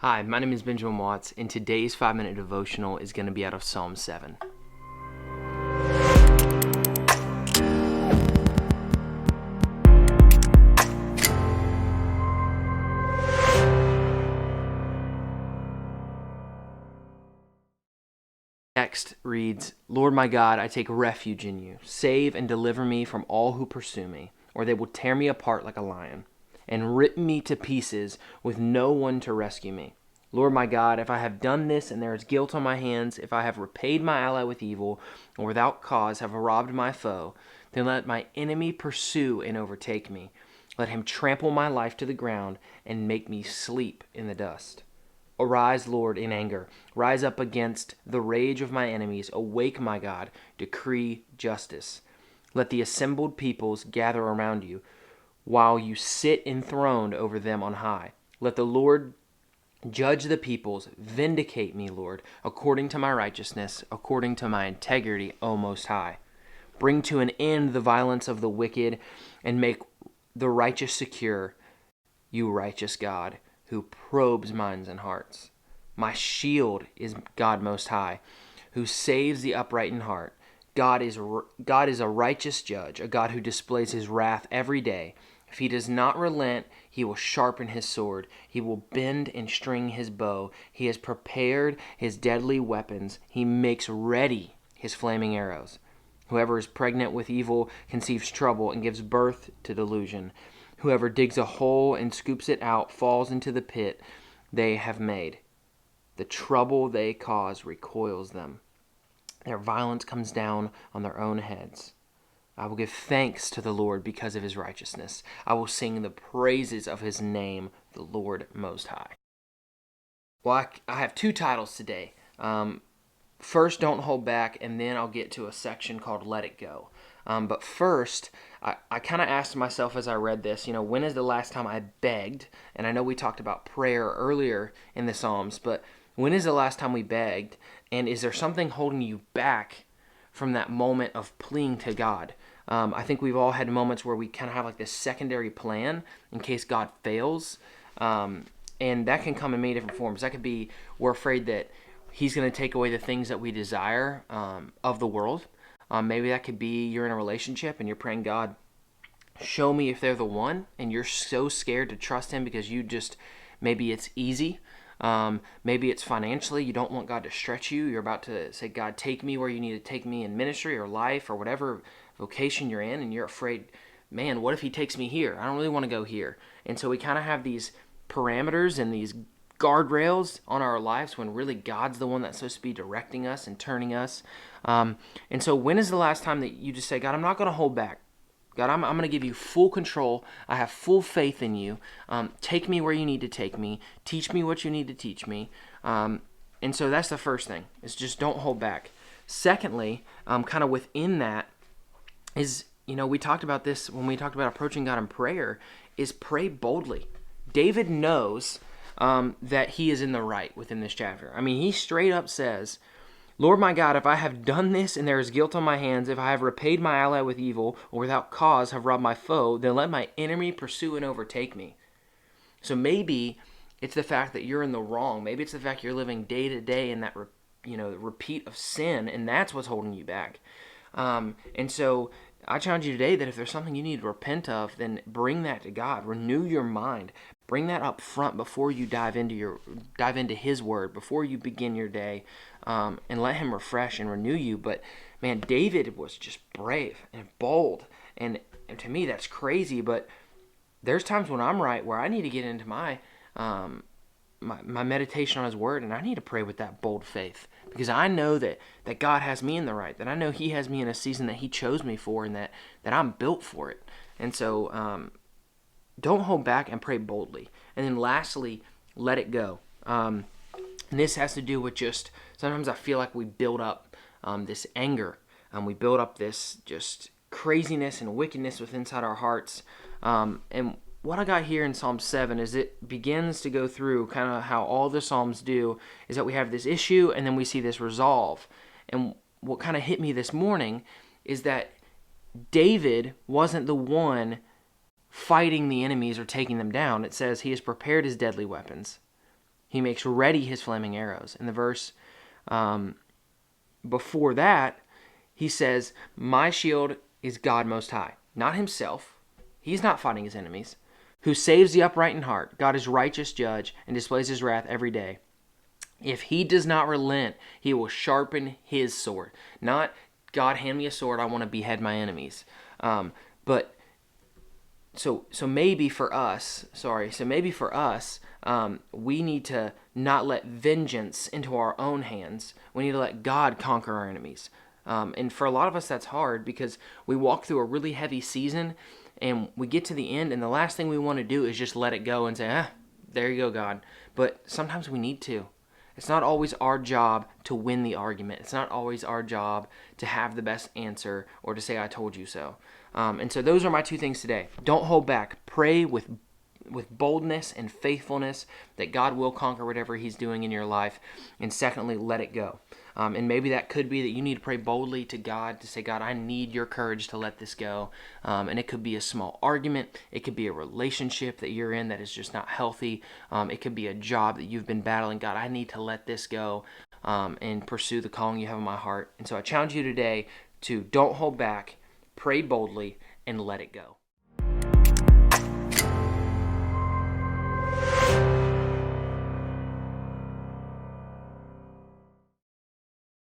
Hi, my name is Benjamin Watts, and today's 5-minute devotional is going to be out of Psalm 7. Text reads, Lord my God, I take refuge in you. Save and deliver me from all who pursue me, or they will tear me apart like a lion, and rip me to pieces with no one to rescue me. Lord my God, if I have done this and there is guilt on my hands, if I have repaid my ally with evil, or without cause have robbed my foe, then let my enemy pursue and overtake me. Let him trample my life to the ground and make me sleep in the dust. Arise, Lord, in anger. Rise up against the rage of my enemies. Awake, my God. Decree justice. Let the assembled peoples gather around you, while you sit enthroned over them on high. Let the Lord judge the peoples. Vindicate me, Lord, according to my righteousness, according to my integrity, O Most High. Bring to an end the violence of the wicked, and make the righteous secure, you righteous God, who probes minds and hearts. My shield is God Most High, who saves the upright in heart. God is a righteous judge, a God who displays his wrath every day. If he does not relent, he will sharpen his sword. He will bend and string his bow. He has prepared his deadly weapons. He makes ready his flaming arrows. Whoever is pregnant with evil conceives trouble and gives birth to delusion. Whoever digs a hole and scoops it out falls into the pit they have made. The trouble they cause recoils them. Their violence comes down on their own heads. I will give thanks to the Lord because of his righteousness. I will sing the praises of his name, the Lord Most High. Well, I have two titles today. First, Don't Hold Back, and then I'll get to a section called Let It Go. But first, I kind of asked myself as I read this, when is the last time I begged? And I know we talked about prayer earlier in the Psalms, but when is the last time we begged? And is there something holding you back from that moment of pleading to God? I think we've all had moments where we kind of have like this secondary plan in case God fails. And that can come in many different forms. That could be we're afraid that he's going to take away the things that we desire of the world. Maybe that could be you're in a relationship and you're praying, God, show me if they're the one, and you're so scared to trust him because maybe it's easy. Maybe it's financially. You don't want God to stretch you. You're about to say, God, take me where you need to take me in ministry or life or whatever vocation you're in, and you're afraid, man, what if he takes me here? I don't really want to go here. And so we kind of have these parameters and these guardrails on our lives when really God's the one that's supposed to be directing us and turning us. And so when is the last time that you just say, God, I'm not going to hold back. God, I'm going to give you full control. I have full faith in you. Take me where you need to take me. Teach me what you need to teach me. And so that's the first thing, is just don't hold back. Secondly, kind of within that is, we talked about this when we talked about approaching God in prayer, is pray boldly. David knows that he is in the right within this chapter. I mean, he straight up says, Lord my God, if I have done this and there is guilt on my hands, if I have repaid my ally with evil, or without cause have robbed my foe, then let my enemy pursue and overtake me. So maybe it's the fact that you're in the wrong. Maybe it's the fact you're living day to day in that repeat of sin, and that's what's holding you back. And so I challenge you today that if there's something you need to repent of, then bring that to God. Renew your mind. Bring that up front before you dive into His Word, before you begin your day, and let Him refresh and renew you. But man, David was just brave and bold, and to me that's crazy. But there's times when I'm right where I need to get into my meditation on His Word, and I need to pray with that bold faith, because I know that God has me in the right, that I know He has me in a season that He chose me for, and that I'm built for it. And so don't hold back and pray boldly. And then lastly, let it go. And this has to do with just, sometimes I feel like we build up this anger, we build up this just craziness and wickedness within inside our hearts. And what I got here in Psalm 7 is it begins to go through kind of how all the Psalms do, is that we have this issue and then we see this resolve. And what kind of hit me this morning is that David wasn't the one fighting the enemies or taking them down. It says he has prepared his deadly weapons. He makes ready his flaming arrows. In the verse before that, he says, my shield is God Most High, not himself. He's not fighting his enemies. Who saves the upright in heart. God is righteous judge and displays his wrath every day. If he does not relent, he will sharpen his sword. Not, God, hand me a sword, I want to behead my enemies. But so maybe for us, we need to not let vengeance into our own hands. We need to let God conquer our enemies. And for a lot of us, that's hard because we walk through a really heavy season and we get to the end, and the last thing we want to do is just let it go and say, there you go, God. But sometimes we need to. It's not always our job to win the argument. It's not always our job to have the best answer or to say, I told you so. And so those are my two things today. Don't hold back. Pray with boldness and faithfulness that God will conquer whatever he's doing in your life. And secondly, let it go. And maybe that could be that you need to pray boldly to God to say, God, I need your courage to let this go. And it could be a small argument. It could be a relationship that you're in that is just not healthy. It could be a job that you've been battling. God, I need to let this go and pursue the calling you have in my heart. And so I challenge you today to don't hold back, pray boldly, and let it go.